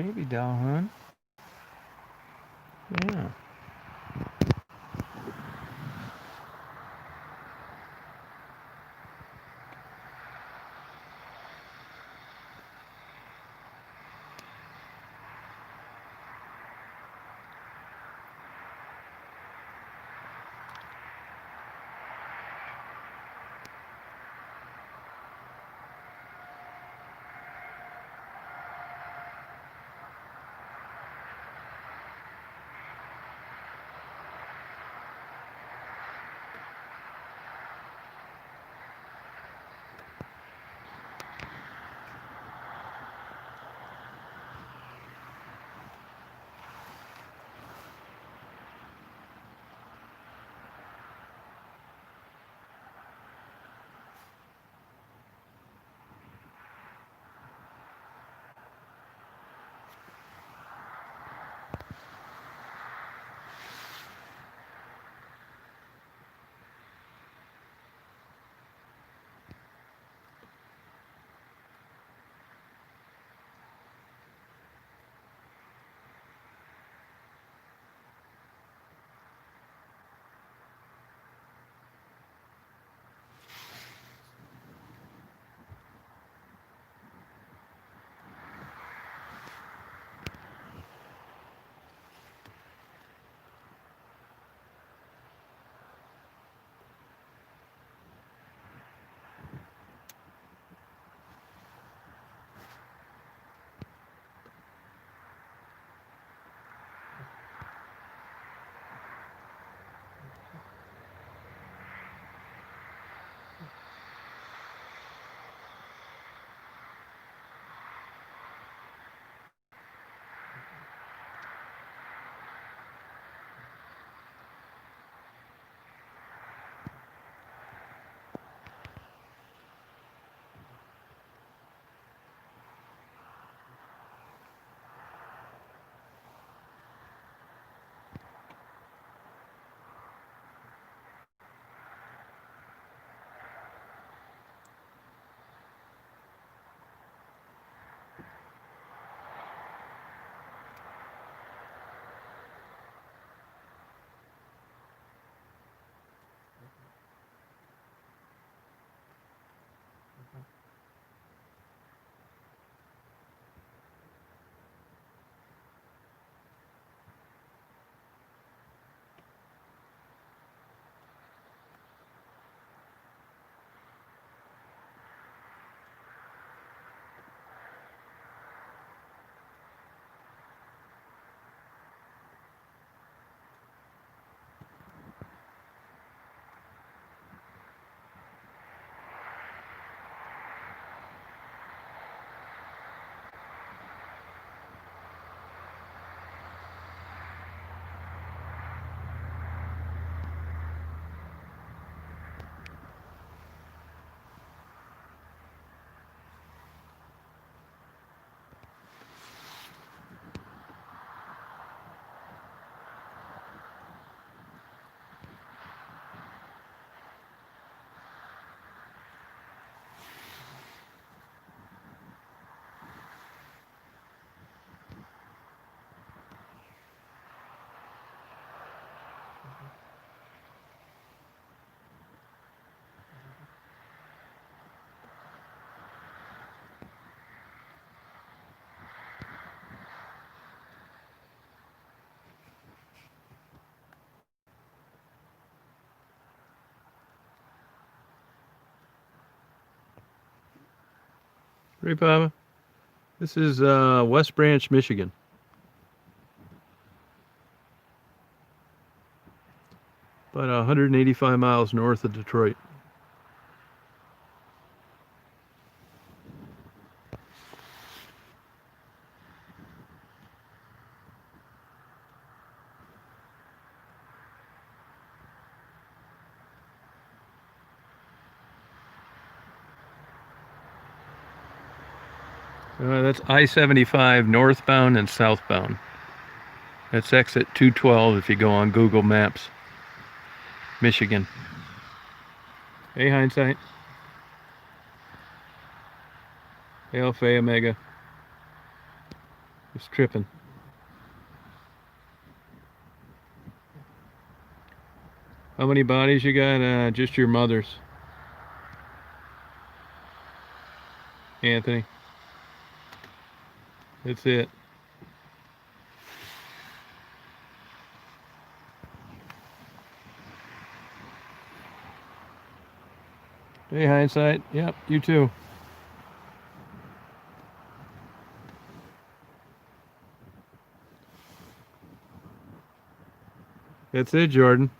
baby doll, hon. Yeah. Hey, Papa. This is West Branch, Michigan. About 185 miles north of Detroit. That's I-75 northbound and southbound. That's exit 212 if you go on Google Maps. Michigan. Hey, Hindsight. Hey, Alpha Omega. Just tripping. How many bodies you got? Just your mother's. Anthony. That's it. Hey, hindsight. Yep, you too. That's it, Jordan.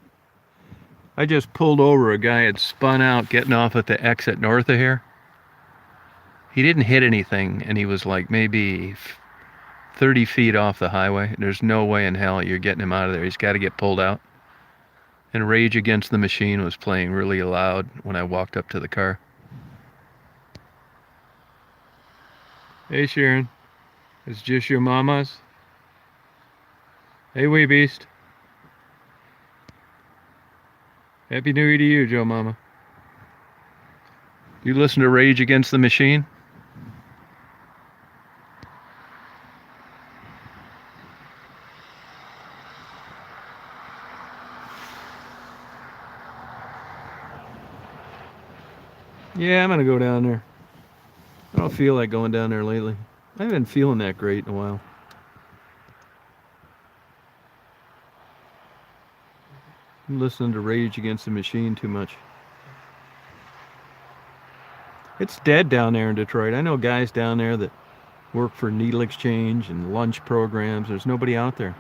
I just pulled over. A guy had spun out getting off at the exit north of here. He didn't hit anything, and he was like maybe 30 feet off the highway. There's no way in hell you're getting him out of there. He's got to get pulled out. And Rage Against the Machine was playing really loud when I walked up to the car. Hey, Sharon. It's just your mamas. Hey, wee beast. Happy New Year to you, Joe Mama. You listen to Rage Against the Machine? Yeah, I'm gonna go down there. I don't feel like going down there lately. I haven't been feeling that great in a while. I'm listening to Rage Against the Machine too much. It's dead down there in Detroit. I know guys down there that work for Needle Exchange and lunch programs. There's nobody out there.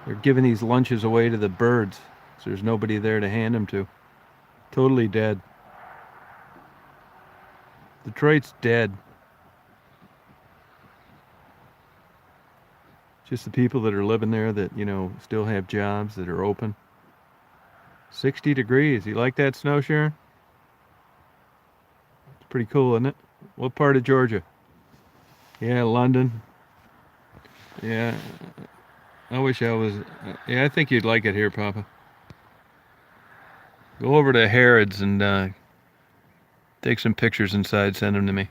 They're giving these lunches away to the birds, so there's nobody there to hand them to. Totally dead. Detroit's dead. Just the people that are living there that, you know, still have jobs that are open. 60 degrees. You like that snow, Sharon? It's pretty cool, isn't it? What part of Georgia? Yeah, London. Yeah, I wish I was. Yeah, I think you'd like it here, Papa. Go over to Harrods and take some pictures inside, send them to me.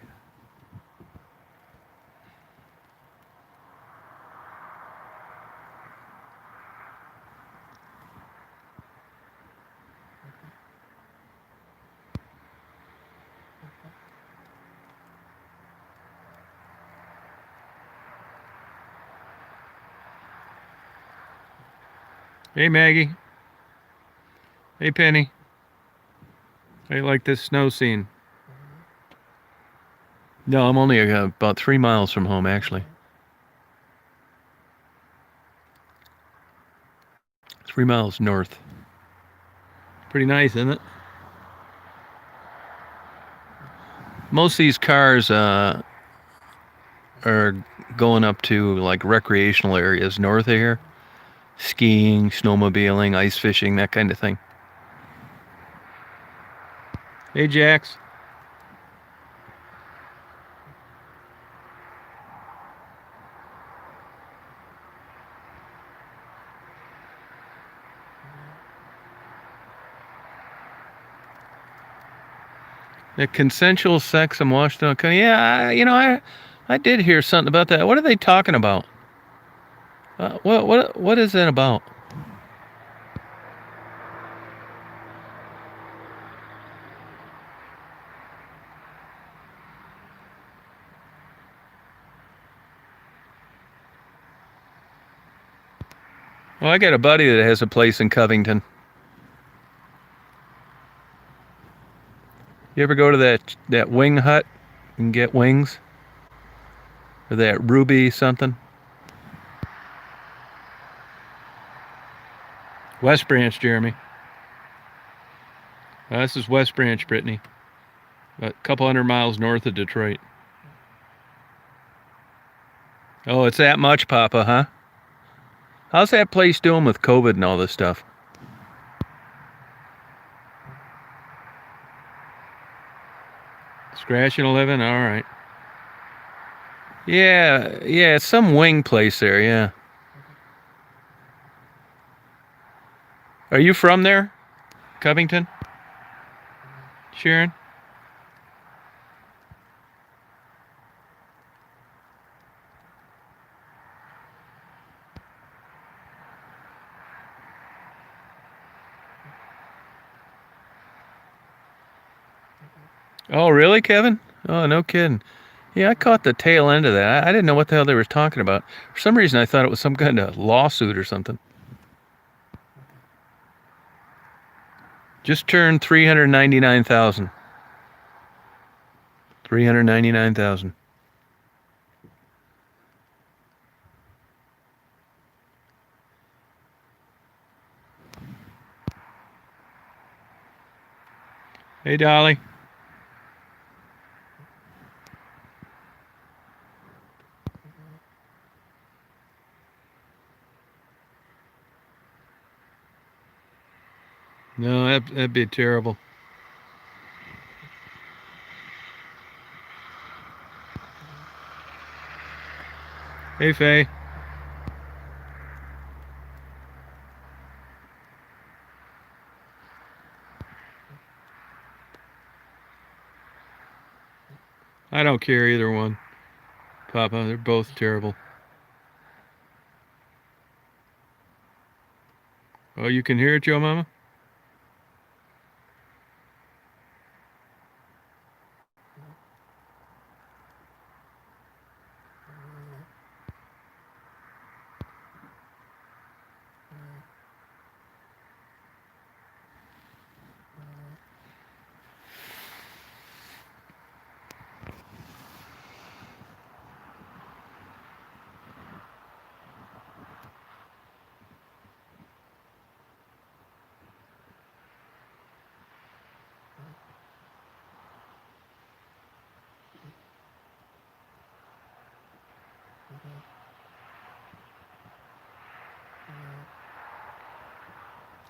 Hey, Maggie. Hey, Penny. How you like this snow scene? No, I'm only about 3 miles from home, actually. 3 miles north. Pretty nice, isn't it? Most of these cars are going up to like recreational areas north of here. Skiing, snowmobiling, ice fishing, that kind of thing. Hey, Jax. The consensual sex in Washington County. Yeah, I did hear something about that. What are they talking about? What is that about? Well, I got a buddy that has a place in Covington. You ever go to that wing hut and get wings? Or that Ruby something? West Branch, Jeremy. This is West Branch, Brittany. A couple 100 miles north of Detroit. Oh, it's that much, Papa, huh? How's that place doing with COVID and all this stuff? Scratching a living? All right. Yeah, it's some wing place there, yeah. Are you from there? Covington? Sharon? Oh, really, Kevin? Oh, no kidding. Yeah, I caught the tail end of that. I didn't know what the hell they were talking about. For some reason, I thought it was some kind of lawsuit or something. Just turned 399,000. 399,000. Hey, Dolly. No, that'd be terrible. Hey, Faye. I don't care either one, Papa. They're both terrible. Oh, you can hear it, Joe Mama?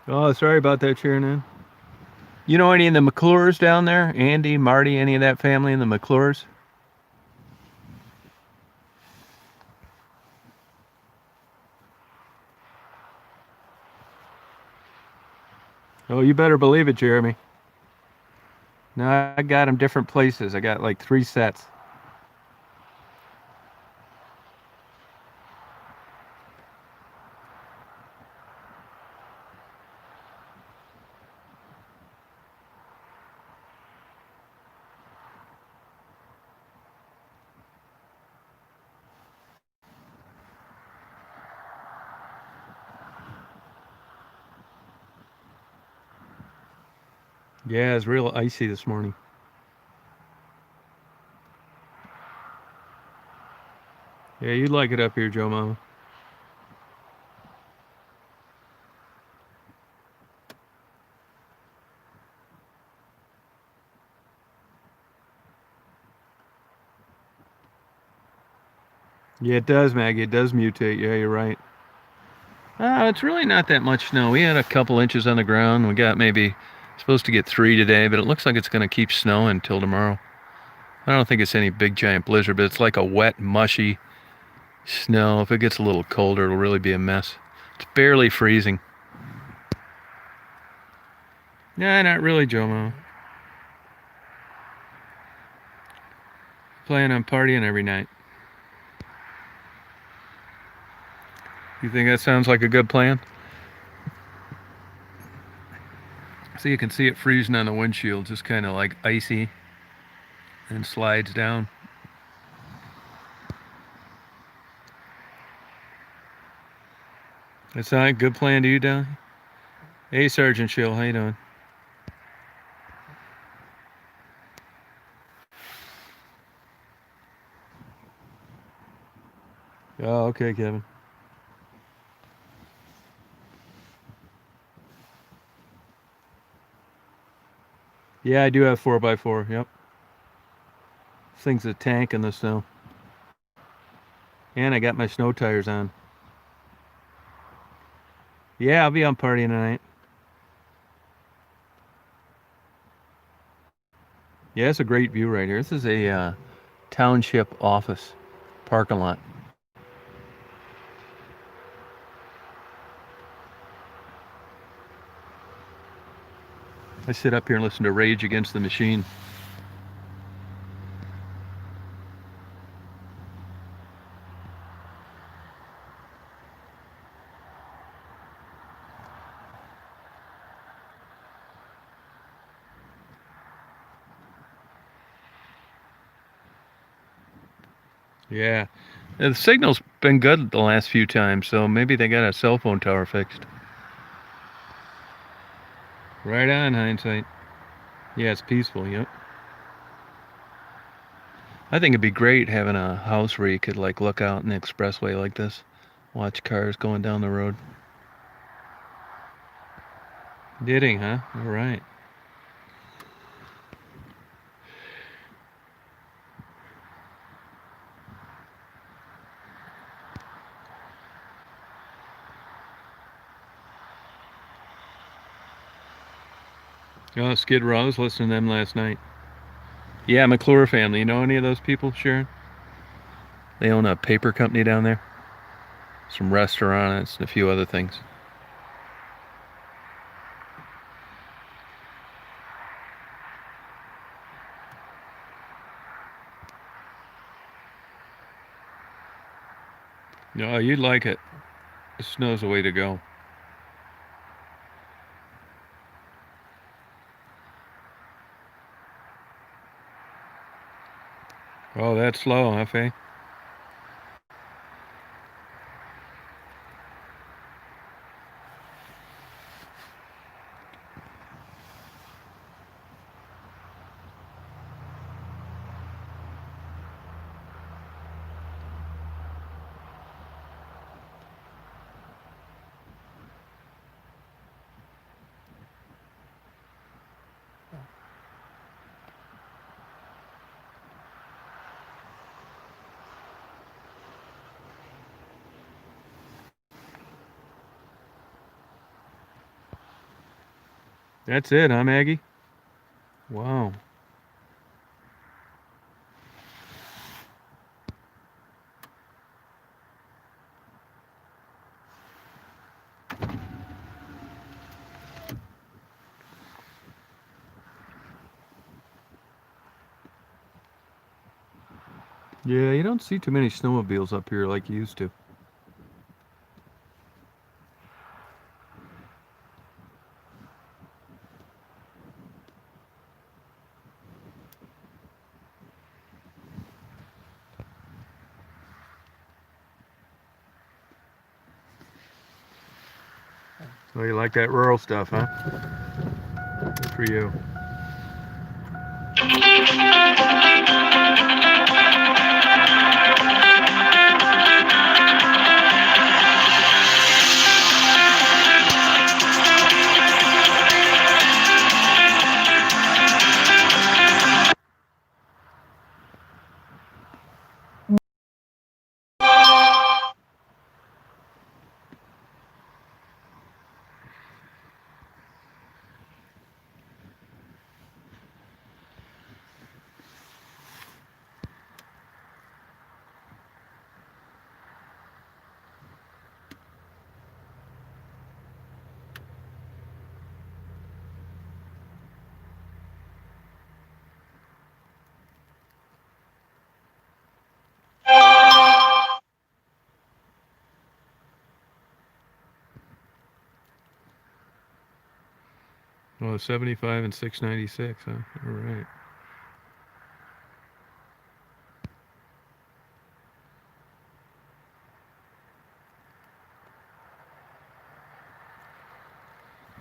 Oh, sorry about that, Sharon. You know any of the McClures down there? Andy, Marty, any of that family in the McClures? Oh, you better believe it, Jeremy. No, I got them different places. I got like 3 sets. Yeah, it's real icy this morning. Yeah, you'd like it up here, Joe Mama. Yeah, it does, Maggie. It does mutate. Yeah, you're right. It's really not that much snow. We had a couple inches on the ground. We got maybe supposed to get 3 today, but it looks like it's going to keep snowing until tomorrow. I don't think it's any big giant blizzard, but it's like a wet, mushy snow. If it gets a little colder, it'll really be a mess. It's barely freezing. Nah, not really, Joe Mama. Plan on partying every night. You think that sounds like a good plan? So you can see it freezing on the windshield, just kind of like icy, and slides down. That sound like a good plan to you, Don? Hey, Sergeant Shill, how you doing? Oh, okay, Kevin. Yeah, I do have 4x4. Yep. This thing's a tank in the snow. And I got my snow tires on. Yeah, I'll be on partying tonight. Yeah, it's a great view right here. This is a township office parking lot. I sit up here and listen to Rage Against the Machine. Yeah. The signal's been good the last few times, so maybe they got a cell phone tower fixed. Right on, hindsight. Yeah, it's peaceful, yep. I think it'd be great having a house where you could like look out in the expressway like this, watch cars going down the road. Did he, huh? All right. Oh, Skid Row. I was listening to them last night. Yeah, McClure family. You know any of those people, Sharon? They own a paper company down there, some restaurants, and a few other things. No, you'd like it. The snow's the way to go. Oh, that's slow, huh, Faye? That's it, huh, Maggie? Wow. Yeah, you don't see too many snowmobiles up here like you used to. Oh, you like that rural stuff, huh? Good for you. Oh, 75 and 696, huh? All right.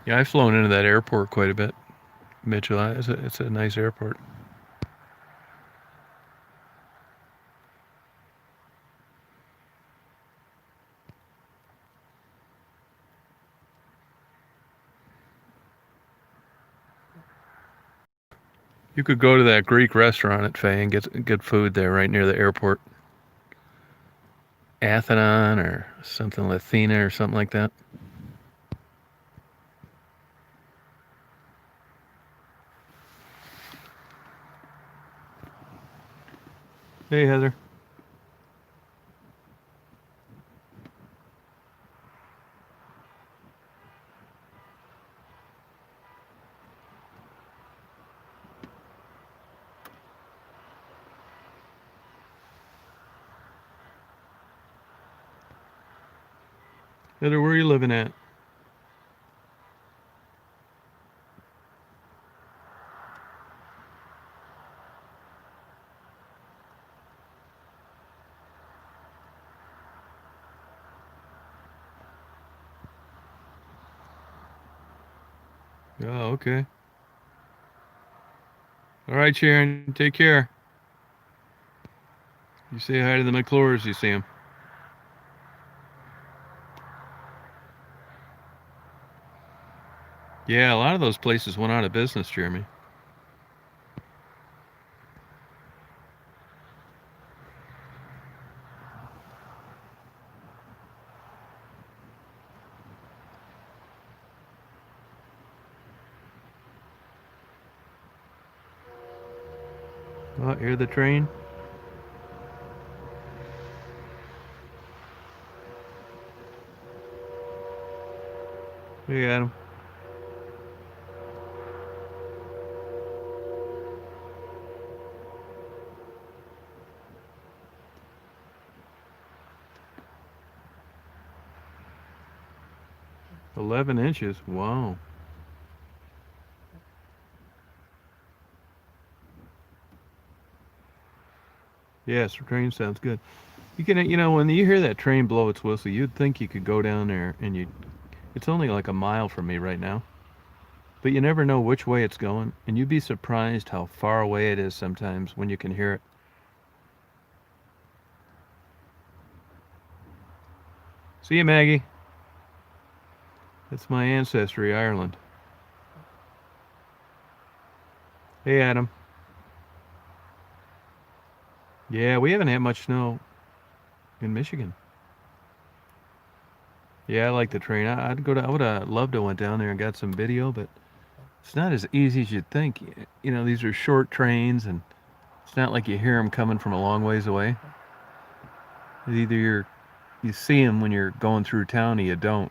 Yeah, I've flown into that airport quite a bit. Mitchell, it's a nice airport. You could go to that Greek restaurant at Fay and get good food there right near the airport. Athenon or something, Lathina or something like that. Hey, Heather. Heather, where are you living at? Oh, okay. All right, Sharon. Take care. You say hi to the McClures. You see them. Yeah, a lot of those places went out of business, Jeremy. Oh, hear the train? We got him. $11 inches. Wow. Yes, the train sounds good. You can, when you hear that train blow its whistle, you'd think you could go down there and you. It's only like a mile from me right now, but you never know which way it's going, and you'd be surprised how far away it is sometimes when you can hear it. See you, Maggie. That's my ancestry, Ireland. Hey, Adam. Yeah, we haven't had much snow in Michigan. Yeah, I like the train. I'd go to. I would have loved to went down there and got some video, but it's not as easy as you'd think. These are short trains, and it's not like you hear them coming from a long ways away. Either you see them when you're going through town, or you don't.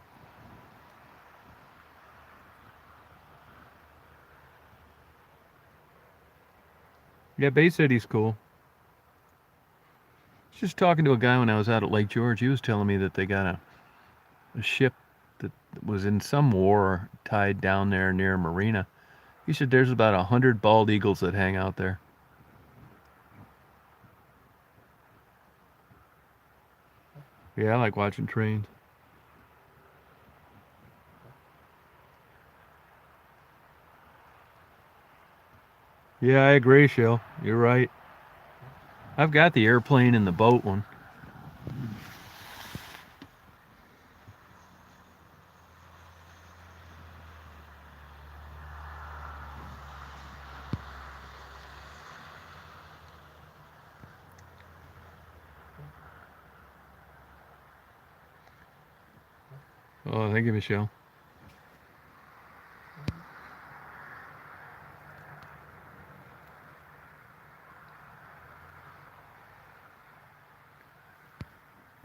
Yeah, Bay City's cool. Just talking to a guy when I was out at Lake George. He was telling me that they got a ship that was in some war tied down there near a marina. He said there's about 100 bald eagles that hang out there. Yeah, I like watching trains. Yeah, I agree, Shell. You're right. I've got the airplane and the boat one. Oh, thank you, Michelle.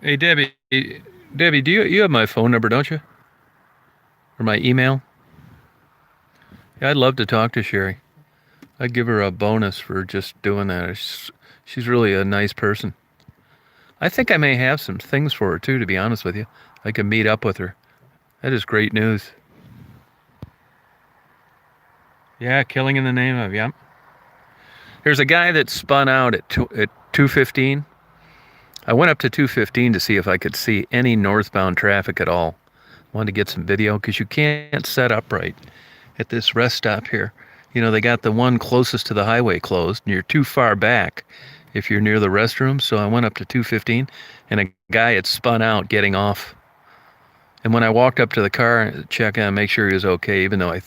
Hey, Debbie. Debbie, do you have my phone number, don't you? Or my email? Yeah, I'd love to talk to Sherry. I'd give her a bonus for just doing that. She's really a nice person. I think I may have some things for her too, to be honest with you. I can meet up with her. That is great news. Yeah, killing in the name of, yeah. There's a guy that spun out at 215. I went up to 215 to see if I could see any northbound traffic at all. Wanted to get some video because you can't set up right at this rest stop here. They got the one closest to the highway closed, and you're too far back if you're near the restroom. So I went up to 215, and a guy had spun out getting off. And when I walked up to the car, check on, make sure he was okay, even though I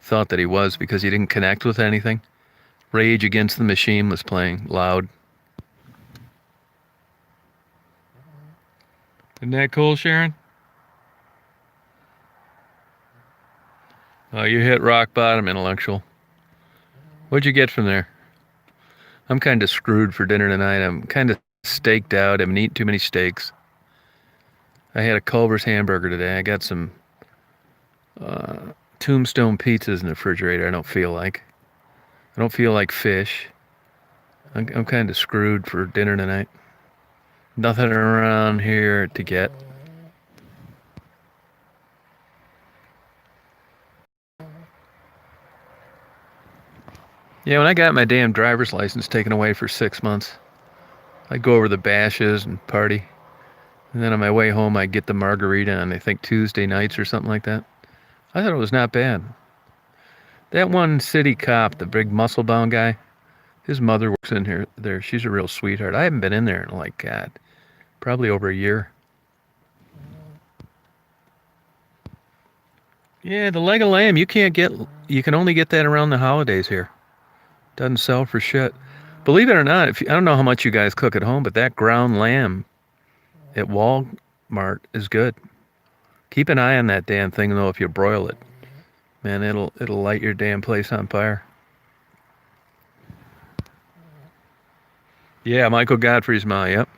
thought that he was because he didn't connect with anything. Rage Against the Machine was playing loud. Isn't that cool, Sharon? Oh, you hit rock bottom, intellectual. What'd you get from there? I'm kind of screwed for dinner tonight. I'm kind of staked out. I haven't eaten too many steaks. I had a Culver's hamburger today. I got some Tombstone pizzas in the refrigerator. I don't feel like fish. I'm kind of screwed for dinner tonight. Nothing around here to get. Yeah, when I got my damn driver's license taken away for 6 months, I'd go over the bashes and party. And then on my way home, I'd get the margarita on, I think, Tuesday nights or something like that. I thought it was not bad. That one city cop, the big muscle-bound guy, his mother works in here. There, she's a real sweetheart. I haven't been in there in like God, probably over a year. Yeah, the leg of lamb you can't get. You can only get that around the holidays here. Doesn't sell for shit. Believe it or not, I don't know how much you guys cook at home, but that ground lamb at Walmart is good. Keep an eye on that damn thing though. If you broil it, man, it'll light your damn place on fire. Yeah, Michael Godfrey's ma. Yep.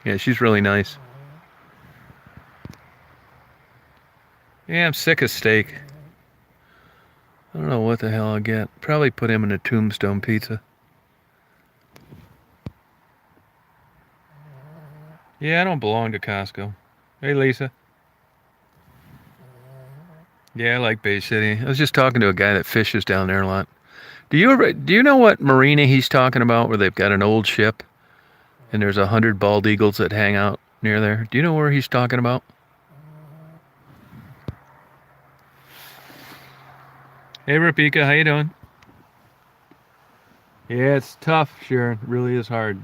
Yeah, she's really nice. Yeah, I'm sick of steak. I don't know what the hell I'll get. Probably put him in a Tombstone pizza. Yeah, I don't belong to Costco. Hey, Lisa. Yeah, I like Bay City. I was just talking to a guy that fishes down there a lot. Do you know what marina he's talking about where they've got an old ship and there's 100 bald eagles that hang out near there? Do you know where he's talking about? Hey, Rapika, how you doing? Yeah, it's tough, Sharon. It really is hard.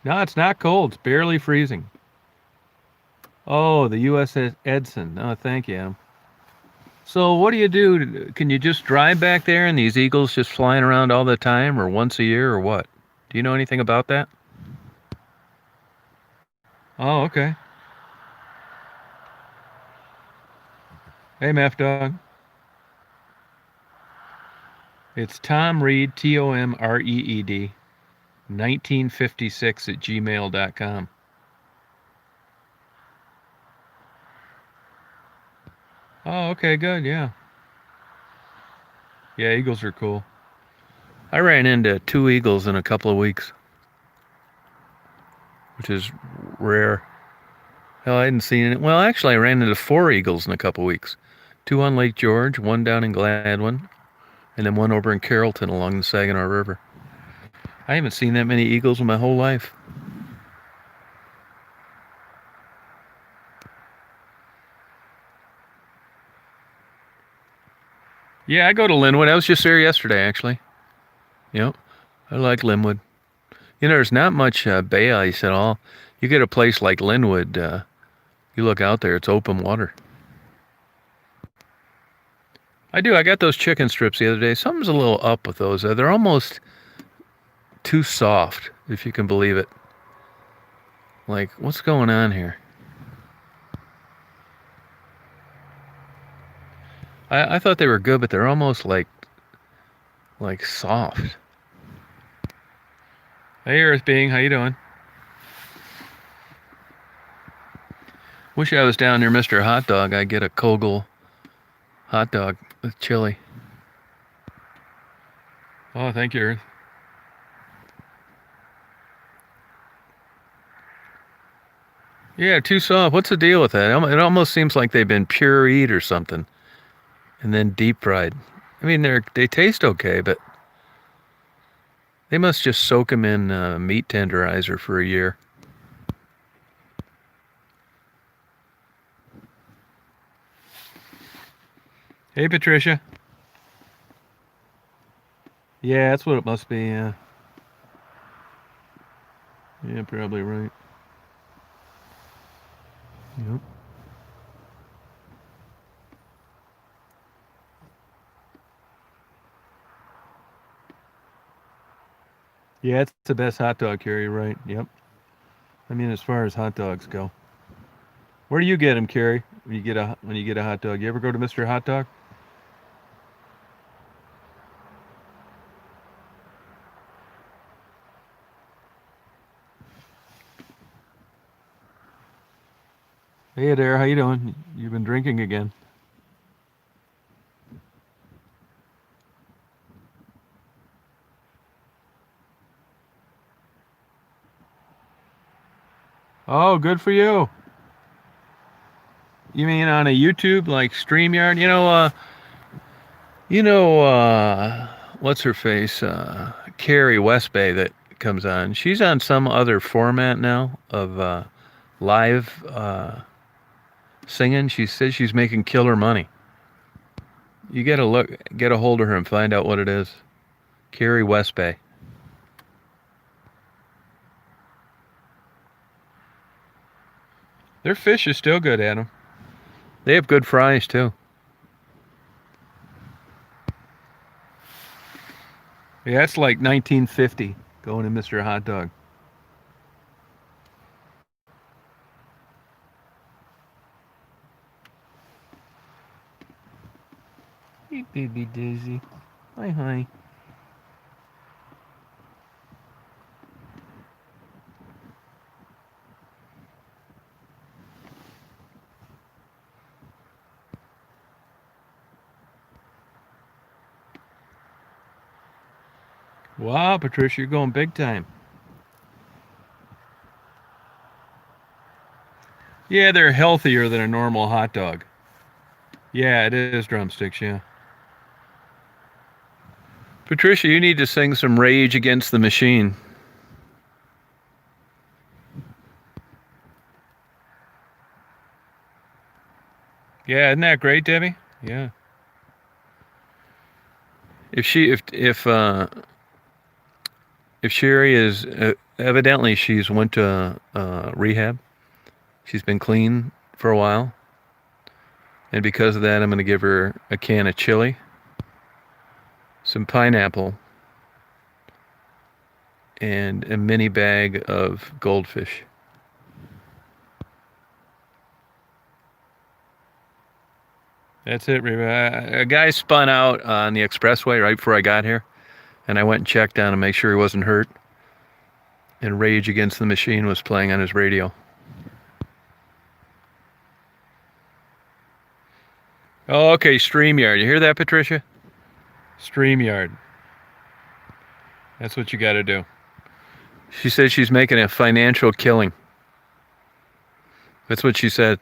No, it's not cold. It's barely freezing. Oh, the USS Edson. Oh, thank you. So what do you do? Can you just drive back there and these eagles just flying around all the time or once a year or what? Do you know anything about that? Oh, okay. Hey, Meth Dog. It's Tom Reed, TOMREED, 1956 at gmail.com. Oh, okay, good, yeah. Yeah, eagles are cool. I ran into 2 eagles in a couple of weeks, which is rare. Hell, I hadn't seen it. Well, actually, I ran into 4 eagles in a couple of weeks. 2 on Lake George, 1 down in Gladwin, and then 1 over in Carrollton along the Saginaw River. I haven't seen that many eagles in my whole life. Yeah, I go to Linwood. I was just there yesterday, actually. Yep, I like Linwood. You know, there's not much bay ice at all. You get a place like Linwood, you look out there, it's open water. I do. I got those chicken strips the other day. Something's a little up with those. They're almost too soft, if you can believe it. Like, what's going on here? I thought they were good, but they're almost like soft. Hey, Earth Being, how you doing? Wish I was down near Mr. Hot Dog. I'd get a Kogel hot dog with chili. Oh, thank you, Earth. Yeah, too soft. What's the deal with that? It almost seems like they've been pureed or something, and then deep fried. I mean, they taste okay, but they must just soak them in meat tenderizer for a year. Hey, Patricia. Yeah, that's what it must be. Yeah. Yeah, probably right. Yep. Yeah, it's the best hot dog, Carrie. Right. Yep. I mean, as far as hot dogs go, where do you get them, Carrie? When you get a hot dog, you ever go to Mr. Hot Dog? Hey there, how you doing? You've been drinking again. Oh, good for you. You mean on a YouTube like StreamYard? What's her face? Carrie Westbay that comes on. She's on some other format now of live singing. She says she's making killer money. You gotta get a hold of her and find out what it is. Carrie Westbay. Their fish is still good, Adam. They have good fries too. Yeah, it's like 1950 going to Mr. Hot Dog. Hey, baby Daisy. Hi. Wow, Patricia, you're going big time. Yeah, they're healthier than a normal hot dog. Yeah, it is drumsticks, yeah. Patricia, you need to sing some Rage Against the Machine. Yeah, isn't that great, Debbie? Yeah. If Sherry is evidently she's went to rehab. She's been clean for a while. And because of that, I'm going to give her a can of chili, some pineapple, and a mini bag of goldfish. That's it, Reba. A guy spun out on the expressway right before I got here, and I went and checked on him to make sure he wasn't hurt. And Rage Against the Machine was playing on his radio. Oh, okay, StreamYard. You hear that, Patricia? StreamYard. That's what you got to do. She said she's making a financial killing. That's what she said.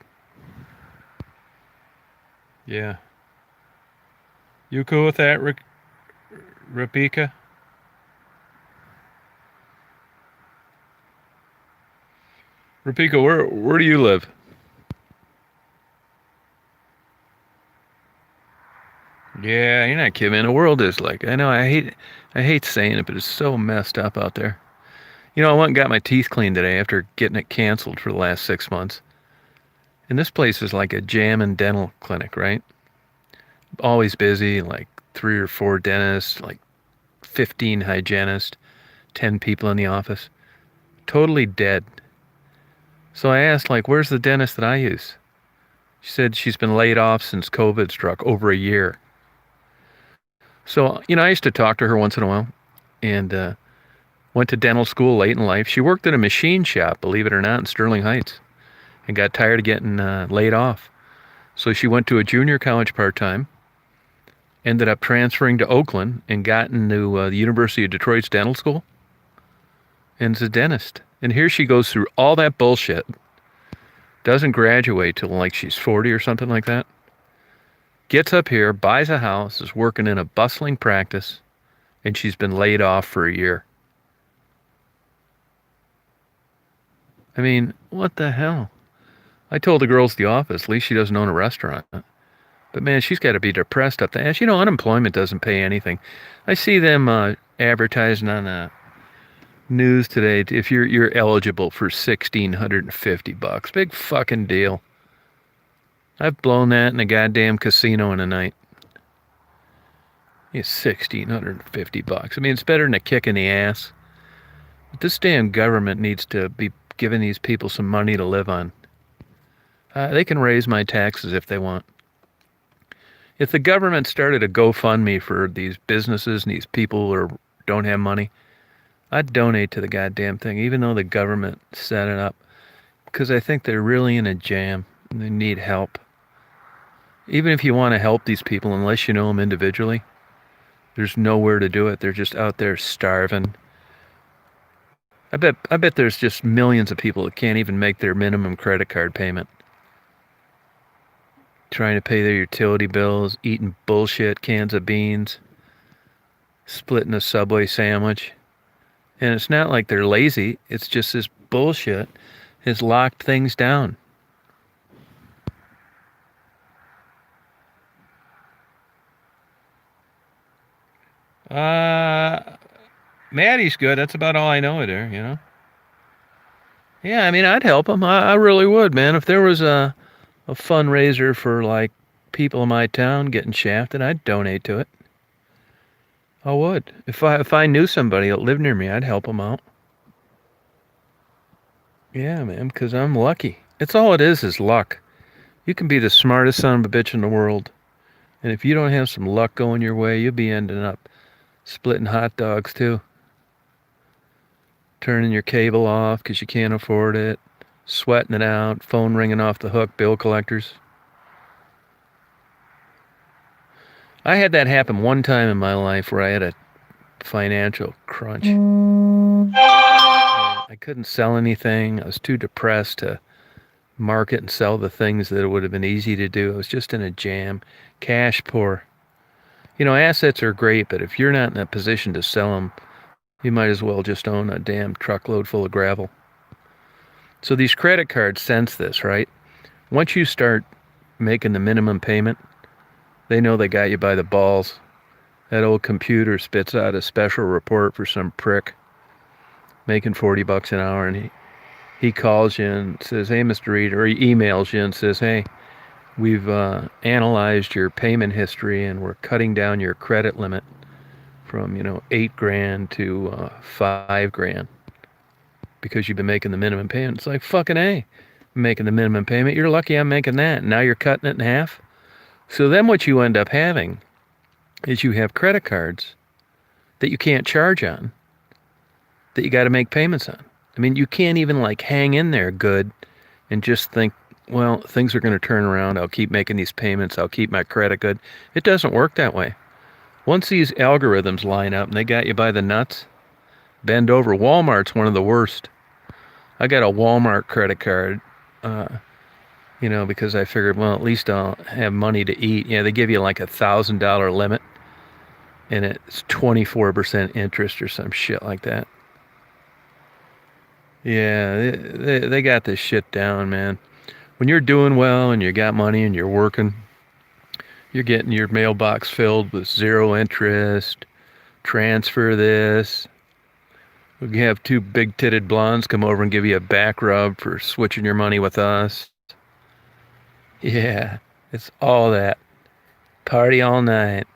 Yeah. You cool with that, Rapika? Rapika, where do you live? Yeah, you're not kidding. The world is like, I know, I hate saying it, but it's so messed up out there. You know, I went and got my teeth cleaned today after getting it canceled for the last 6 months. And this place is like a jam dental clinic, right? Always busy, like 3 or 4 dentists, like 15 hygienists, 10 people in the office. Totally dead. So I asked, like, where's the dentist that I use? She said she's been laid off since COVID struck, over a year. So, you know, I used to talk to her once in a while, and went to dental school late in life. She worked in a machine shop, believe it or not, in Sterling Heights, and got tired of getting laid off. So she went to a junior college part-time, ended up transferring to Oakland, and got into the University of Detroit's dental school, and is a dentist. And here she goes through all that bullshit, doesn't graduate till like she's 40 or something like that, gets up here, buys a house, is working in a bustling practice, and she's been laid off for a year. I mean, what the hell? I told the girls at the office, at least she doesn't own a restaurant. But man, she's got to be depressed up the ass. You know, unemployment doesn't pay anything. I see them advertising on the news today. If you're eligible for $1,650, big fucking deal. I've blown that in a goddamn casino in a night. It's $1,650. I mean, it's better than a kick in the ass. But this damn government needs to be giving these people some money to live on. They can raise my taxes if they want. If the government started a GoFundMe for these businesses and these people who don't have money, I'd donate to the goddamn thing, even though the government set it up. Because I think they're really in a jam and they need help. Even if you want to help these people, unless you know them individually, there's nowhere to do it. They're just out there starving. I bet there's just millions of people that can't even make their minimum credit card payment. Trying to pay their utility bills, eating bullshit cans of beans, splitting a Subway sandwich. And it's not like they're lazy. It's just this bullshit has locked things down. Maddie's good. That's about all I know of her, you know? Yeah, I mean, I'd help him. I really would, man. If there was a fundraiser for, like, people in my town getting shafted, I'd donate to it. I would. If I knew somebody that lived near me, I'd help them out. Yeah, man, because I'm lucky. It's all it is luck. You can be the smartest son of a bitch in the world, and if you don't have some luck going your way, you'll be ending up splitting hot dogs too. Turning your cable off because you can't afford it, sweating it out, phone ringing off the hook, bill collectors. I had that happen one time in my life where I had a financial crunch. I couldn't sell anything. I was too depressed to market and sell the things that it would have been easy to do. I was just in a jam. Cash poor. You know, assets are great, but if you're not in a position to sell them, you might as well just own a damn truckload full of gravel. So these credit cards sense this, right? Once you start making the minimum payment, they know they got you by the balls. That old computer spits out a special report for some prick making $40 an hour, and he calls you and says, "Hey, Mr. Reed," or he emails you and says, "Hey, we've analyzed your payment history and we're cutting down your credit limit from, $8,000 to $5,000 because you've been making the minimum payment." It's like, fucking A, I'm making the minimum payment. You're lucky I'm making that. Now you're cutting it in half. So then what you end up having is you have credit cards that you can't charge on, that you got to make payments on. I mean, you can't even like hang in there good and just think, well, things are going to turn around. I'll keep making these payments. I'll keep my credit good. It doesn't work that way. Once these algorithms line up and they got you by the nuts, bend over. Walmart's one of the worst. I got a Walmart credit card, because I figured, well, at least I'll have money to eat. Yeah, they give you like $1,000 limit, and it's 24% interest or some shit like that. Yeah, they got this shit down, man. When you're doing well and you got money and you're working, you're getting your mailbox filled with zero interest, transfer this. We have two big-titted blondes come over and give you a back rub for switching your money with us. Yeah, it's all that. Party all night.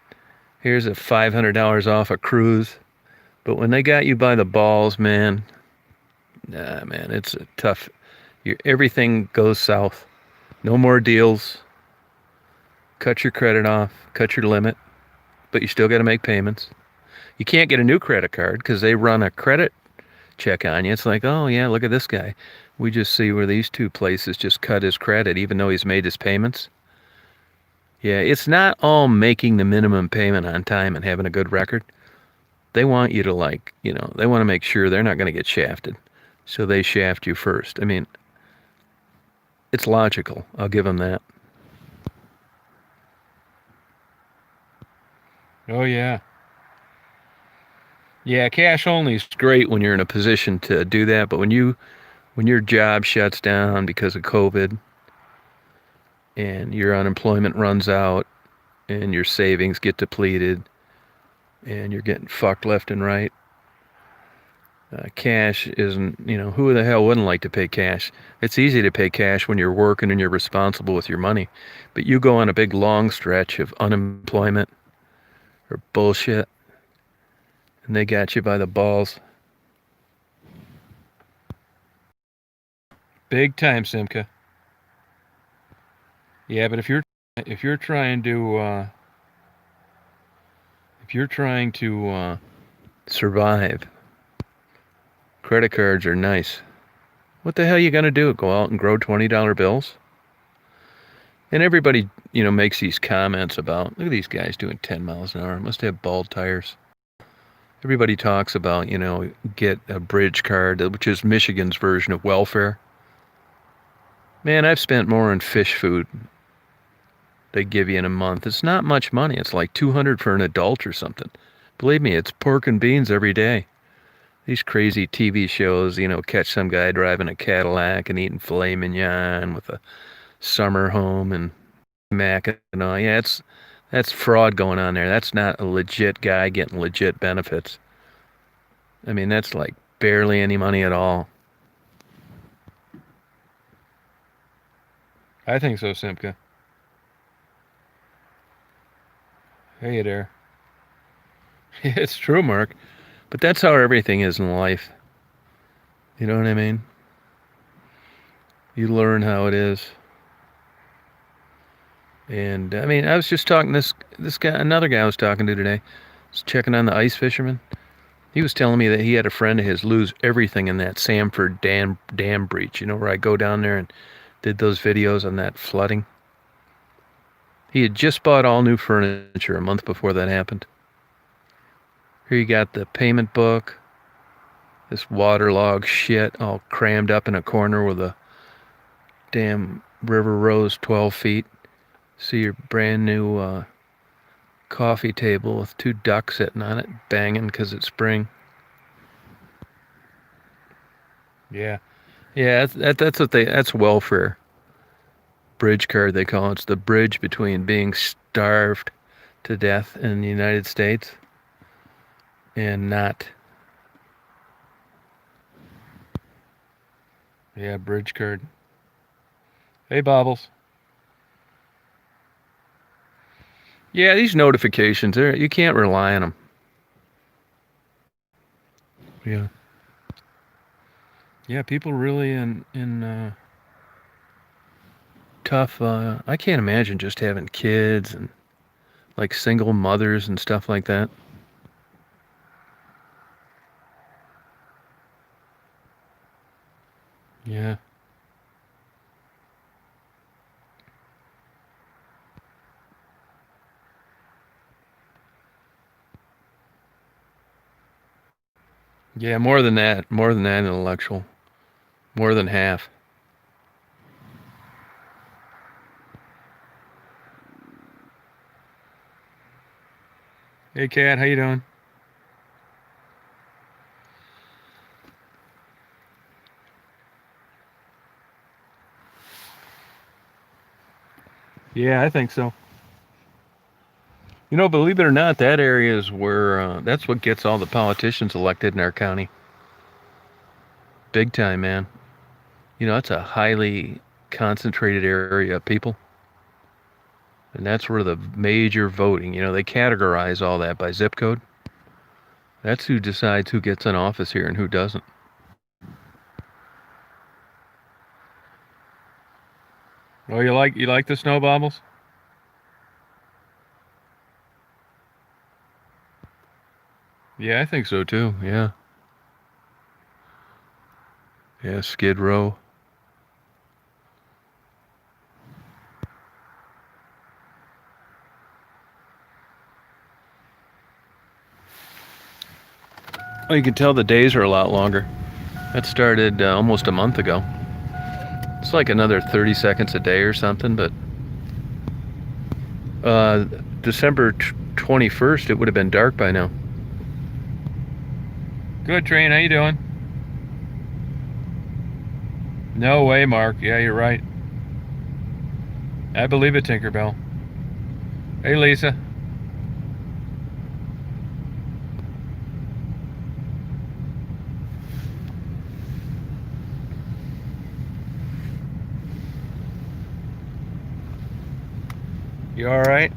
Here's a $500 off a cruise. But when they got you by the balls, man, nah, man, it's a tough. Everything goes south. No more deals. Cut your credit off. Cut your limit. But you still got to make payments. You can't get a new credit card because they run a credit check on you. It's like, oh, yeah, look at this guy. We just see where these two places just cut his credit even though he's made his payments. Yeah, it's not all making the minimum payment on time and having a good record. They want you to they want to make sure they're not going to get shafted. So they shaft you first. I mean, it's logical. I'll give them that. Oh, yeah. Yeah, cash only is great when you're in a position to do that, but when your job shuts down because of COVID and your unemployment runs out and your savings get depleted and you're getting fucked left and right, cash isn't, who the hell wouldn't like to pay cash? It's easy to pay cash when you're working and you're responsible with your money, but you go on a big long stretch of unemployment or bullshit and they got you by the balls. Big time, Simca. Yeah, but if you're trying to survive, credit cards are nice. What the hell you gonna do? Go out and grow $20 bills? And everybody, makes these comments about, look at these guys doing 10 miles an hour. Must have bald tires. Everybody talks about, get a bridge card, which is Michigan's version of welfare. Man, I've spent more on fish food they give you in a month. It's not much money. It's like $200 for an adult or something. Believe me, it's pork and beans every day. These crazy TV shows, catch some guy driving a Cadillac and eating filet mignon with a summer home and mac and all. Yeah, That's fraud going on there. That's not a legit guy getting legit benefits. I mean, that's like barely any money at all. I think so, Simka. Hey there. It's true, Mark. But that's how everything is in life. You know what I mean? You learn how it is. And I mean, I was just talking this guy, another guy I was talking to today, was checking on the ice fishermen. He was telling me that he had a friend of his lose everything in that Sanford dam breach. You know, where I go down there and did those videos on that flooding. He had just bought all new furniture a month before that happened. Here you got the payment book, this waterlogged shit all crammed up in a corner where the damn river rose 12 feet. See your brand new coffee table with 2 ducks sitting on it, banging because it's spring. Yeah. Yeah, that's welfare. Bridge card, they call it. It's the bridge between being starved to death in the United States and not. Yeah, bridge card. Hey, Bobbles. Yeah, these notifications, you can't rely on them. Yeah. Yeah, people really in tough. I can't imagine just having kids and like single mothers and stuff like that. Yeah. Yeah, more than that. More than that intellectual. More than half. Hey, Kat, how you doing? Yeah, I think so. You know, believe it or not, that area is where that's what gets all the politicians elected in our county. Big time, man. You know, it's a highly concentrated area of people. And that's where the major voting, you know, they categorize all that by zip code. That's who decides who gets in office here and who doesn't. Oh, you like the snow bobbles? Yeah, I think so too. Yeah. Yeah, Skid Row. Oh, you can tell the days are a lot longer. That started almost a month ago. It's like another 30 seconds a day or something, but December 21st, it would have been dark by now. Good, Train. How you doing? No way, Mark. Yeah, you're right. I believe it, Tinkerbell. Hey, Lisa. You all right?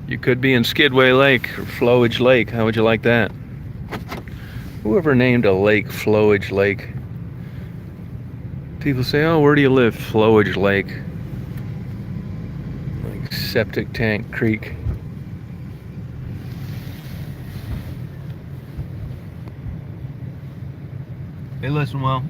You could be in Skidway Lake or Flowage Lake. How would you like that? Whoever named a lake Flowage Lake? People say, oh, where do you live? Flowage Lake. Like Septic Tank Creek. Hey, listen, well.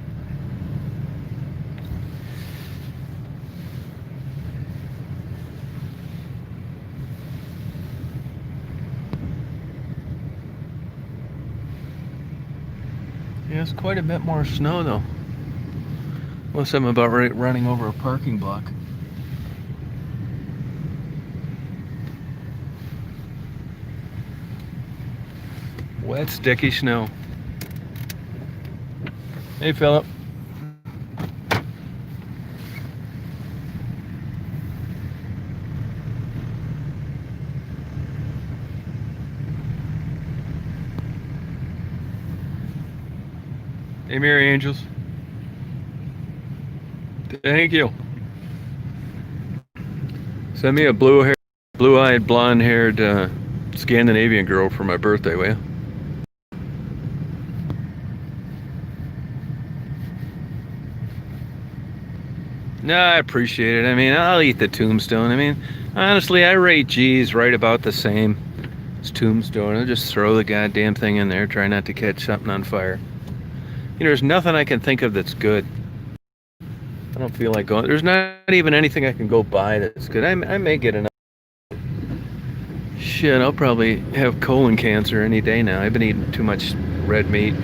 Yeah, it's quite a bit more snow, though. Unless I'm about running over a parking block. Wet, sticky snow. Hey, Philip. Hey, Mary Angels. Thank you. Send me a blue-eyed, blonde-haired Scandinavian girl for my birthday, will you? No, I appreciate it. I mean, I'll eat the tombstone. I mean, honestly, I rate G's right about the same as Tombstone. I'll just throw the goddamn thing in there, try not to catch something on fire. You know, there's nothing I can think of that's good. I don't feel like going. There's not even anything I can go buy that's good. I may get enough. Shit, I'll probably have colon cancer any day now. I've been eating too much red meat.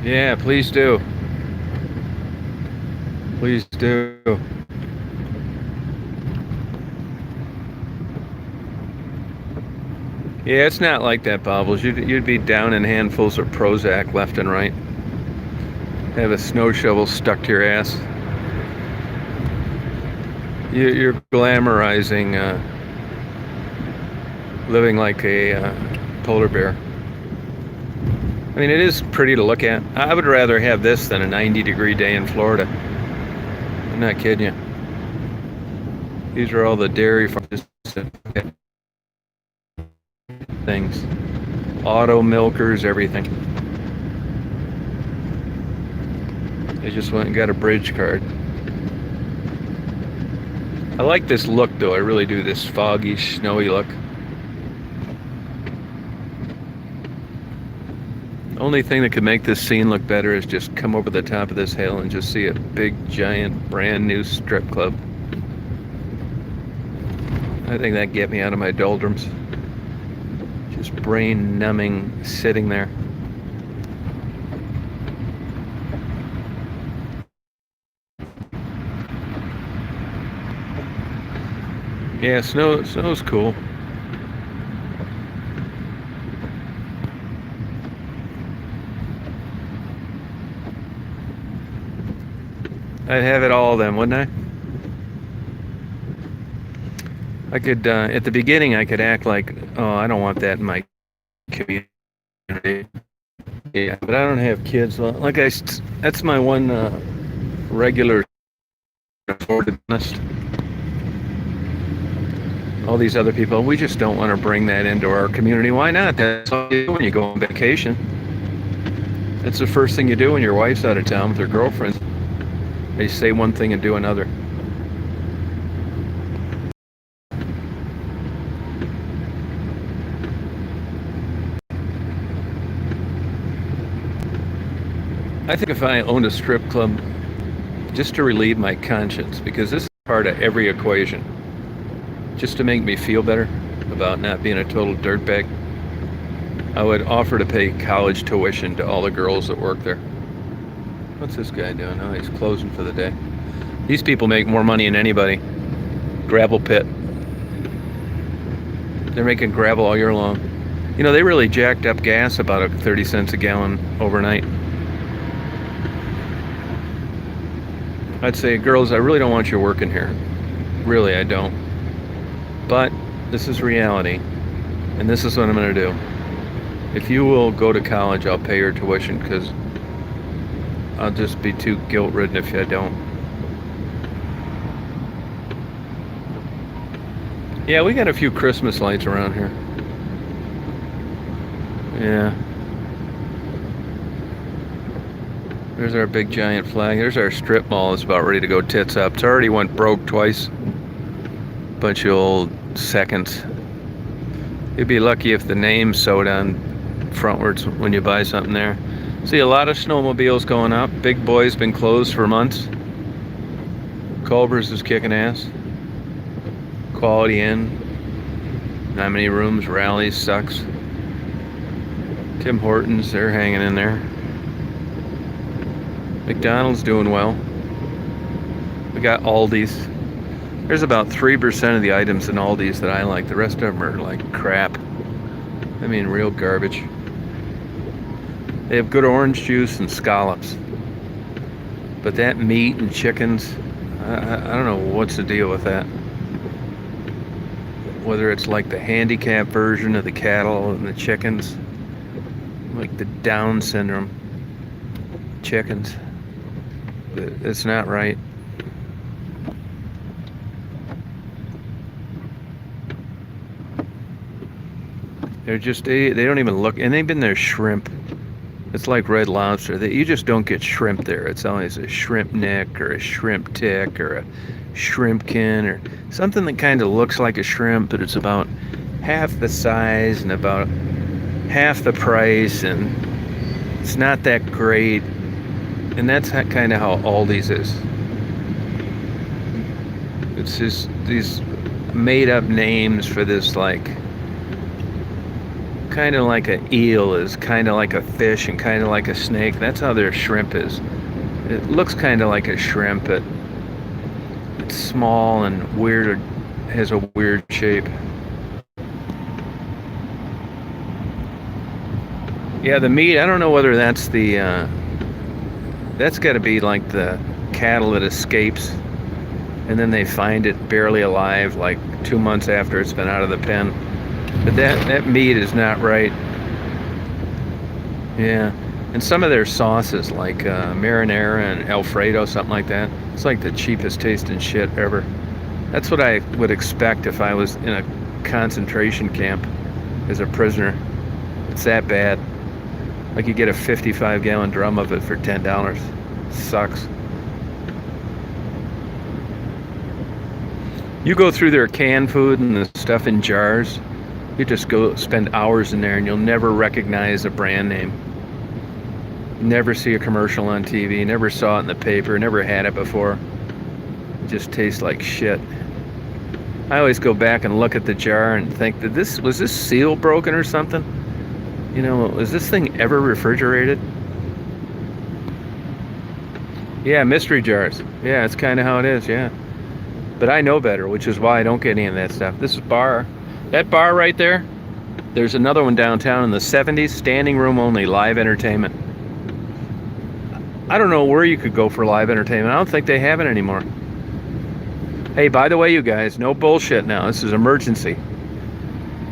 Yeah, please do. Please do. Yeah, it's not like that, Bobbles. You'd be down in handfuls of Prozac left and right. Have a snow shovel stuck to your ass. You're glamorizing living like a polar bear. I mean, it is pretty to look at. I would rather have this than a 90-degree day in Florida. I'm not kidding you. These are all the dairy farms things. Auto milkers, everything. They just went and got a bridge card. I like this look, though. I really do. This foggy, snowy look. The only thing that could make this scene look better is just come over the top of this hill and just see a big, giant, brand new strip club. I think that'd get me out of my doldrums. Just brain numbing sitting there. Yeah, snow's cool. I'd have it all then, wouldn't I? I could, at the beginning, I could act like, oh, I don't want that in my community. Yeah, but I don't have kids. Like that's my one regular honest. All these other people, we just don't want to bring that into our community. Why not? That's all you do when you go on vacation. That's the first thing you do when your wife's out of town with her girlfriend. They say one thing and do another. I think if I owned a strip club, just to relieve my conscience, because this is part of every equation, just to make me feel better about not being a total dirtbag, I would offer to pay college tuition to all the girls that work there. What's this guy doing? Oh, he's closing for the day. These people make more money than anybody. Gravel pit. They're making gravel all year long. You know, they really jacked up gas about 30 cents a gallon overnight. I'd say, girls, I really don't want you working here. Really, I don't. But this is reality, and this is what I'm going to do. If you will go to college, I'll pay your tuition, because I'll just be too guilt-ridden if I don't. Yeah, we got a few Christmas lights around here. Yeah. There's our big giant flag. There's our strip mall. It's about ready to go tits up. It's already went broke twice. Bunch of old seconds. You'd be lucky if the name's sewed on frontwards when you buy something there. See a lot of snowmobiles going up. Big Boy's been closed for months. Culver's is kicking ass. Quality Inn. Not many rooms. Rallies sucks. Tim Hortons, they're hanging in there. McDonald's doing well. We got Aldi's. There's about 3% of the items in Aldi's that I like. The rest of them are like crap. I mean, real garbage. They have good orange juice and scallops. But that meat and chickens, I don't know what's the deal with that. Whether it's like the handicap version of the cattle and the chickens. like the Down syndrome chickens. It's not right. They're just, they don't even look, and they've been there shrimp. It's like Red Lobster. You just don't get shrimp there. It's always a shrimp neck or a shrimp tick or a shrimpkin or something that kind of looks like a shrimp, but it's about half the size and about half the price, and it's not that great. And that's kind of how Aldi's is. It's just these made up names for this, like, kind of like an eel is kind of like a fish and kind of like a snake. That's how their shrimp is. It looks kind of like a shrimp, but it's small and weird, has a weird shape. Yeah, the meat, I don't know whether that's the that's got to be like the cattle that escapes and then they find it barely alive like 2 months after it's been out of the pen. But that meat is not right. Yeah, and some of their sauces, like marinara and Alfredo, something like that, it's like the cheapest tasting shit ever. That's what I would expect if I was in a concentration camp as a prisoner. It's that bad. Like you get a 55-gallon drum of it for $10. Sucks. You go through their canned food and the stuff in jars, you just go spend hours in there and you'll never recognize a brand name. Never see a commercial on TV, never saw it in the paper, never had it before. It just tastes like shit. I always go back and look at the jar and think that was this seal broken or something? You know, was this thing ever refrigerated? Yeah, mystery jars. Yeah, it's kind of how it is, yeah. But I know better, which is why I don't get any of that stuff. This is bar. That bar right there, there's another one downtown in the 70s, standing room only, live entertainment. I don't know where you could go for live entertainment. I don't think they have it anymore. Hey, by the way, you guys, no bullshit now. This is emergency.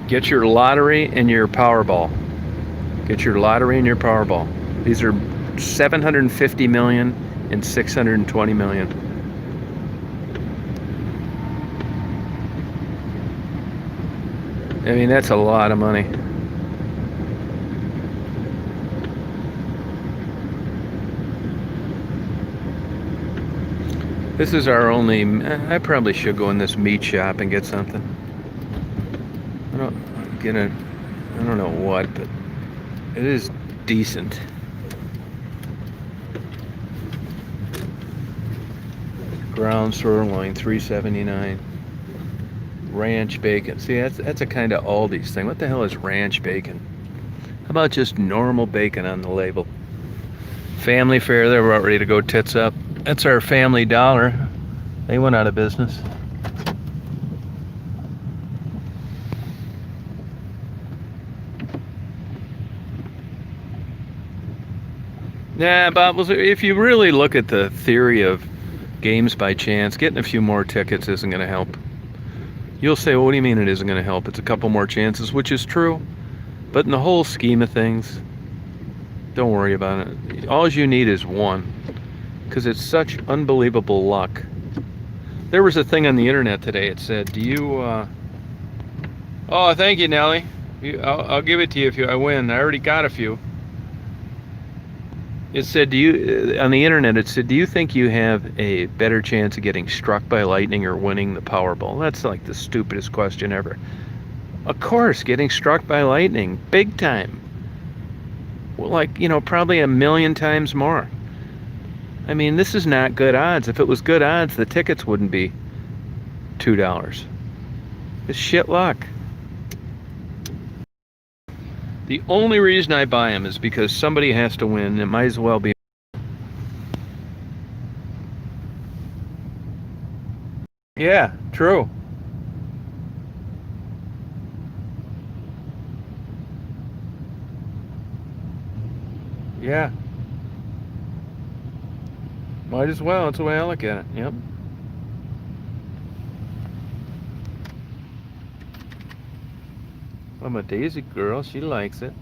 Get your lottery and your Powerball. Get your lottery and your Powerball. These are 750 million and 620 million. I mean, that's a lot of money. This is our only, I probably should go in this meat shop and get something. I don't know what, but it is decent. Ground sirloin, $3.79. Ranch bacon. See, that's a kind of Aldi's thing. What the hell is ranch bacon? How about just normal bacon on the label? Family Fare, they're about ready to go tits up. That's our Family Dollar. They went out of business. Nah, Bob, if you really look at the theory of games by chance, getting a few more tickets isn't going to help. You'll say, well, what do you mean it isn't going to help? It's a couple more chances, which is true. But in the whole scheme of things, don't worry about it. All you need is one, because it's such unbelievable luck. There was a thing on the internet today. It said, do you... Oh, thank you, Nellie. I'll give it to you if I win. I already got a few. It said, on the internet, it said, do you think you have a better chance of getting struck by lightning or winning the Powerball? That's like the stupidest question ever. Of course, getting struck by lightning, big time. Well, like, you know, probably 1,000,000 times more. I mean, this is not good odds. If it was good odds, the tickets wouldn't be $2. It's shit luck. The only reason I buy them is because somebody has to win. It might as well be. Yeah, true. Yeah. Might as well. That's the way I look at it. Yep. I'm a Daisy girl. She likes it.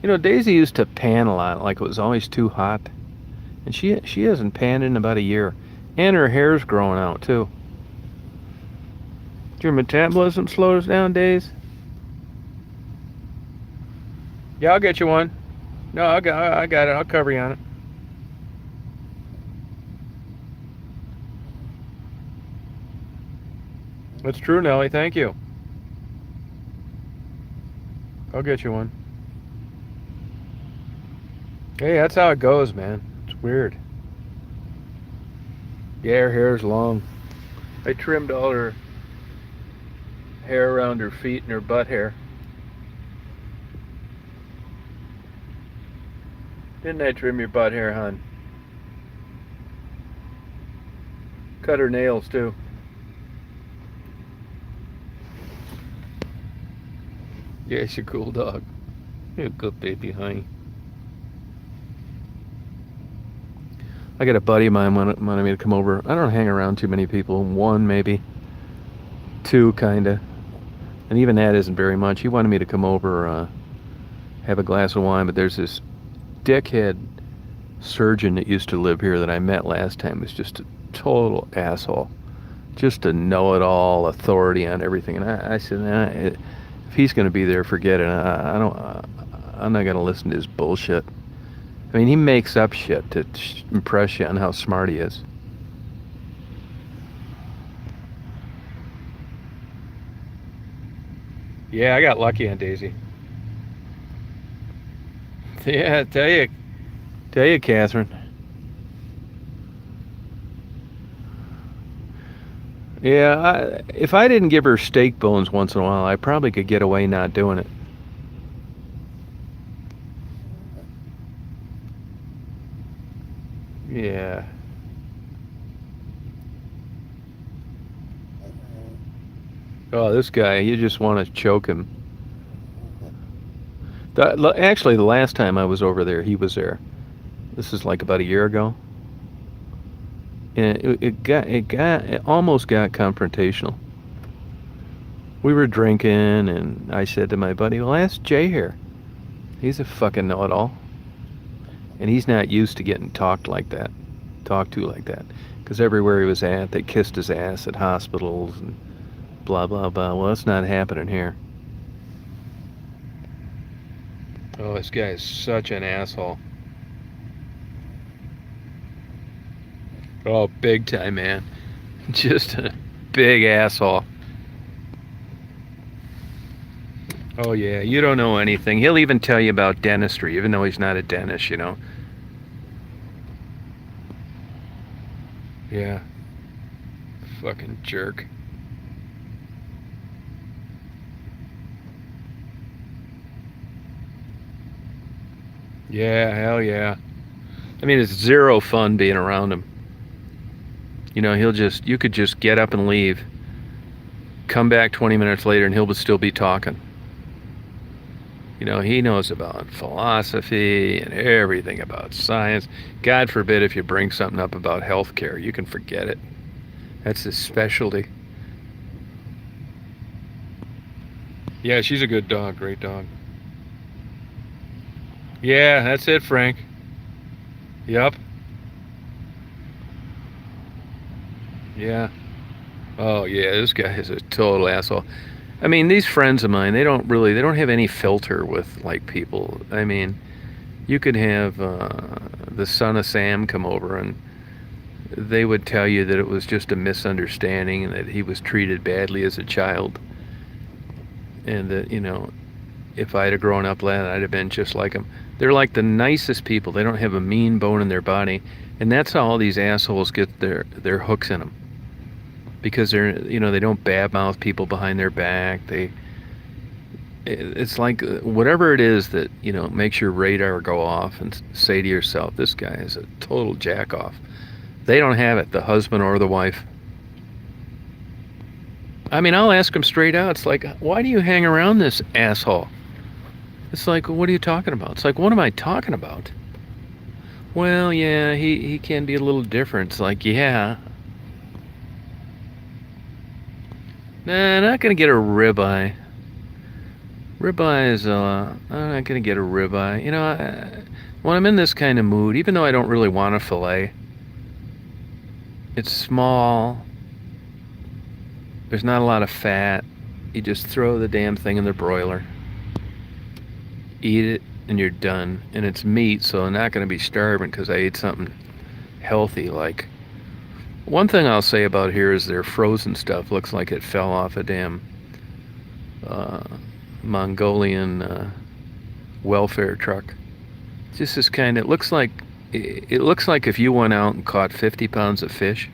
You know, Daisy used to pan a lot, like it was always too hot. And she hasn't panned in about a year. And her hair's growing out, too. Your metabolism slows down, Days? Yeah, I'll get you one. No, I got it. I'll cover you on it. That's true, Nellie. Thank you. I'll get you one. Hey, that's how it goes, man. It's weird. Yeah, her hair's long. I trimmed all her hair around her feet and her butt hair. Didn't I trim your butt hair, hon? Cut her nails, too. Yeah, she's a cool dog. You're a good baby, honey. I got a buddy of mine wanted me to come over. I don't hang around too many people. One, maybe. Two, kinda. And even that isn't very much. He wanted me to come over, have a glass of wine, but there's this dickhead surgeon that used to live here that I met last time. Was just a total asshole. Just a know-it-all authority on everything. And I said, nah, if he's going to be there, forget it. I'm not going to listen to his bullshit. I mean, he makes up shit to impress you on how smart he is. Yeah, I got lucky on Daisy. Yeah, tell you, Catherine. Yeah, if I didn't give her steak bones once in a while, I probably could get away not doing it. Yeah. Oh, this guy, you just want to choke him. Actually, the last time I was over there, he was there. This is like about a year ago. And it almost got confrontational. We were drinking, and I said to my buddy, well, ask Jay here. He's a fucking know-it-all. And he's not used to getting talked to like that. Because everywhere he was at, they kissed his ass at hospitals and blah, blah, blah. Well, that's not happening here. Oh, this guy is such an asshole. Oh, big time, man. Just a big asshole. Oh, yeah, you don't know anything. He'll even tell you about dentistry, even though he's not a dentist, you know. Yeah. Fucking jerk. Yeah, hell yeah. I mean, it's zero fun being around him. You know, you could just get up and leave, come back 20 minutes later, and he'll still be talking. You know, he knows about philosophy and everything about science. God forbid if you bring something up about healthcare, you can forget it. That's his specialty. Yeah, she's a good dog, great dog. Yeah, that's it, Frank. Yup. Yeah. Oh, yeah, this guy is a total asshole. I mean, these friends of mine, they don't have any filter with, like, people. I mean, you could have the son of Sam come over and they would tell you that it was just a misunderstanding and that he was treated badly as a child. And that, you know, if I'd have grown up like that, I'd have been just like him. They're like the nicest people. They don't have a mean bone in their body. And that's how all these assholes get their hooks in them. Because they don't badmouth people behind their back. It's like whatever it is that, makes your radar go off and say to yourself, this guy is a total jack off. They don't have it, the husband or the wife. I mean, I'll ask them straight out. It's like, why do you hang around this asshole? It's like, what are you talking about? It's like, what am I talking about? Well, yeah, he can be a little different. It's like, yeah. Nah, not gonna get a ribeye. Ribeye is, I'm not gonna get a ribeye. You know, when I'm in this kind of mood, even though I don't really want a fillet, it's small, there's not a lot of fat. You just throw the damn thing in the broiler, eat it, and you're done. And it's meat, so I'm not gonna be starving because I ate something healthy. Like, one thing I'll say about here is their frozen stuff looks like it fell off a damn uh, Mongolian welfare truck. Just this kind of, it looks like if you went out and caught 50 pounds of fish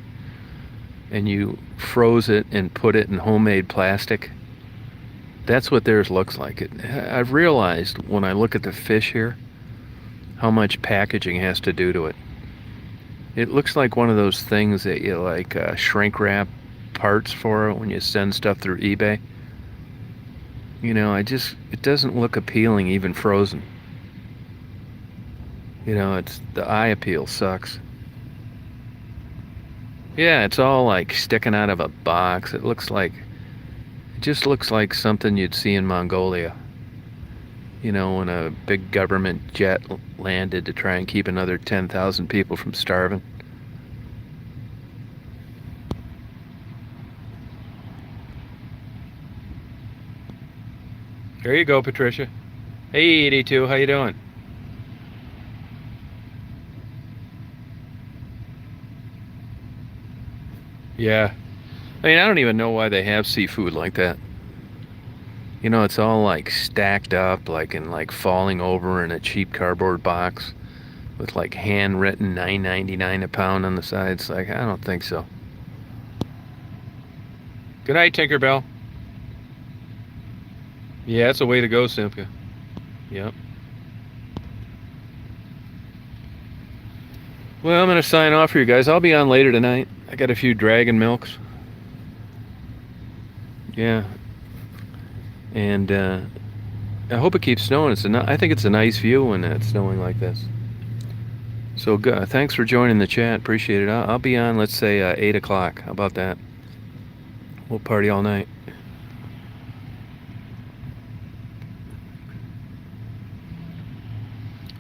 and you froze it and put it in homemade plastic. That's what theirs looks like. I've realized when I look at the fish here how much packaging has to do to it. It looks like one of those things that you like shrink wrap parts for when you send stuff through eBay. You know, it doesn't look appealing even frozen. You know, the eye appeal sucks. Yeah, it's all like sticking out of a box. It just looks like something you'd see in Mongolia. You know, when a big government jet landed to try and keep another 10,000 people from starving. There you go, Patricia. Hey, 82, how you doing? Yeah. I mean, I don't even know why they have seafood like that. You know, it's all like stacked up, like in like falling over in a cheap cardboard box with like handwritten $9.99 a pound on the sides. Like, I don't think so. Good night, Tinkerbell. Yeah, that's a way to go, Simka. Yep. Well, I'm gonna sign off for you guys. I'll be on later tonight. I got a few dragon milks. Yeah. And I hope it keeps snowing. I think it's a nice view when it's snowing like this. So thanks for joining the chat. Appreciate it. I'll be on, let's say, 8 o'clock. How about that? We'll party all night.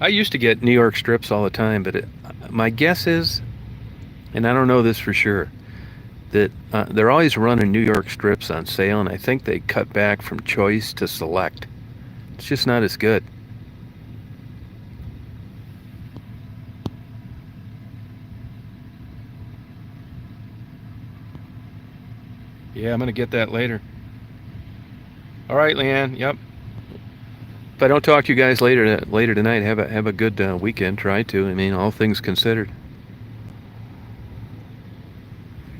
I used to get New York strips all the time, but my guess is, and I don't know this for sure, that they're always running New York strips on sale, and I think they cut back from choice to select. It's just not as good. Yeah, I'm gonna get that later. All right, Leanne. Yep. If I don't talk to you guys later tonight, have a good weekend. Try to. I mean, all things considered.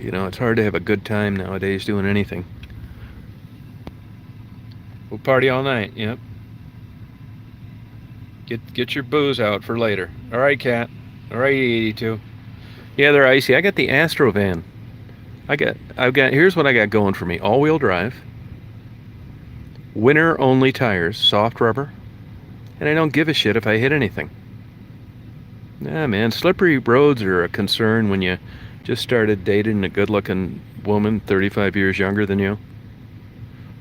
You know, it's hard to have a good time nowadays doing anything. We'll party all night. Yep. Get your booze out for later. All right, Cat. All right, 82. Yeah, they're icy. I got the Astrovan. Here's what I got going for me. All-wheel drive. Winter only tires, soft rubber. And I don't give a shit if I hit anything. Nah, man, slippery roads are a concern when you just started dating a good-looking woman 35 years younger than you.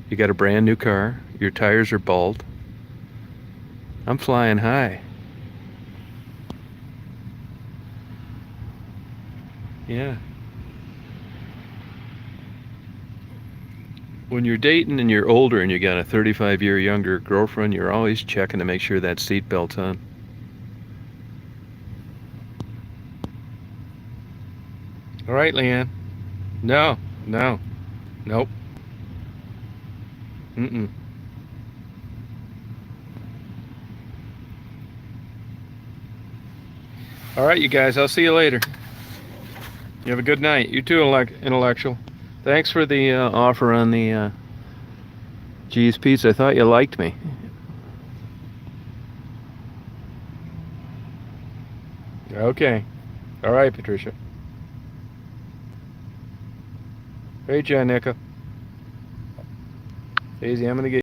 You got a brand new car. Your tires are bald. I'm flying high. Yeah. When you're dating and you're older and you got a 35-year younger girlfriend, you're always checking to make sure that seatbelt's on. All right, Leanne. No. Nope. Mm-mm. All right, you guys. I'll see you later. You have a good night. You too, intellectual. Thanks for the offer on the G's Pizza. I thought you liked me. Okay. All right, Patricia. Hey, John Nicka. Easy, I'm going to get